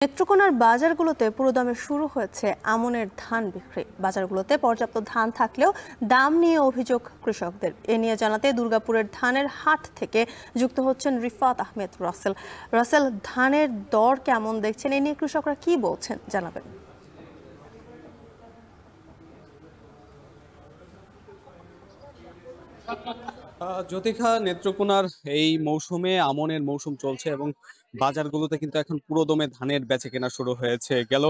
নেত্রকোনার বাজারগুলোতে পুরোদমে শুরু হয়েছে আমনের ধান বিক্রি। বাজারগুলোতে পর্যাপ্ত ধান থাকলেও দাম নিয়ে অভিযোগ কৃষকদের। এ নিয়ে জানাতে দুর্গাপুরের ধানের হাট থেকে যুক্ত হচ্ছেন রিফাত আহমেদ রাসেল। রাসেল, ধানের দর কেমন দেখছেন, এ নিয়ে কৃষকরা কি বলছেন জানাবেন। জ্যোতিকা, নেত্রকোনার এই মৌসুমে আমনের মৌসুম চলছে এবং বাজারগুলোতে কিন্তু এখন পুরোদমে ধানের বেচাকেনা শুরু হয়েছে। গেল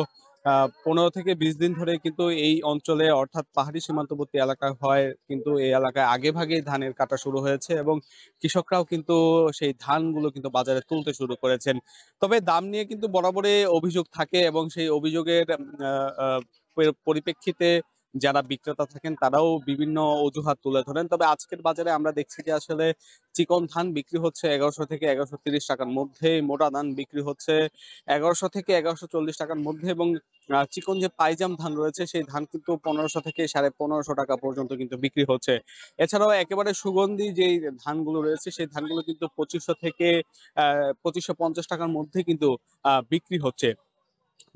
15 থেকে 20 দিন ধরে কিন্তু এই অঞ্চলে, অর্থাৎ পাহাড়ি সীমান্তবর্তী এলাকা হয়, কিন্তু এই এলাকায় আগে ভাগেই ধানের কাটা শুরু হয়েছে এবং কৃষকরাও কিন্তু সেই ধানগুলো কিন্তু বাজারে তুলতে শুরু করেছেন। তবে দাম নিয়ে কিন্তু বরাবরই অভিযোগ থাকে এবং সেই অভিযোগের আহ, আহ, পরিপ্রেক্ষিতে যারা বিক্রেতা থাকেন তারাও বিভিন্ন অজুহাত তুলে ধরেন। তবে আজকের বাজারে আমরা দেখছি যে আসলে চিকন ধান বিক্রি হচ্ছে 1100 থেকে 1130 টাকার মধ্যে, মোটা ধান বিক্রি হচ্ছে 1100 থেকে 1140 টাকার মধ্যে এবং চিকন যে পাইজাম ধান রয়েছে সেই ধান কিন্তু 1500 থেকে 1550 টাকা পর্যন্ত কিন্তু বিক্রি হচ্ছে। এছাড়াও একেবারে সুগন্ধি যেই ধানগুলো রয়েছে সেই ধানগুলো কিন্তু 2500 থেকে 2550 টাকার মধ্যে কিন্তু বিক্রি হচ্ছে।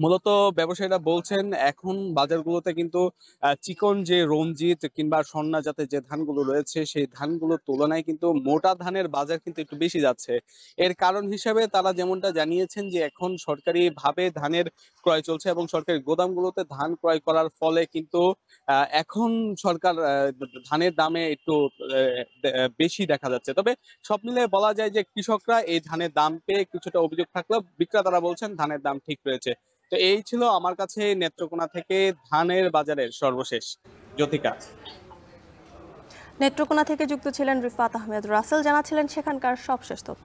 মূলত ব্যবসায়ীরা বলছেন এখন বাজারগুলোতে কিন্তু চিকন যে রঞ্জিত কিংবা স্বর্ণা জাতের যে ধানগুলো রয়েছে সেই ধানগুলোর তুলনায় কিন্তু মোটা ধানের বাজার কিন্তু একটু বেশি যাচ্ছে। এর কারণ হিসেবে তারা যেমনটা জানিয়েছেন যে এখন সরকারি ভাবে ধানের ক্রয় চলছে এবং সরকারি গোদামগুলোতে ধান ক্রয় করার ফলে কিন্তু এখন সরকার ধানের দামে একটু বেশি দেখা যাচ্ছে। তবে সব মিলিয়ে বলা যায় যে কৃষকরা এই ধানের দাম পেয়ে কিছুটা অভিযোগ থাকলেও বিক্রেতারা বলছেন ধানের দাম ঠিক রয়েছে। তো এই ছিল আমার কাছে নেত্রকোনা থেকে ধানের বাজারের সর্বশেষ। জ্যোতিকা। নেত্রকোনা থেকে যুক্ত ছিলেন রিফাত আহমেদ রাসেল, জানাচ্ছিলেন সেখানকার সবশেষ তথ্য।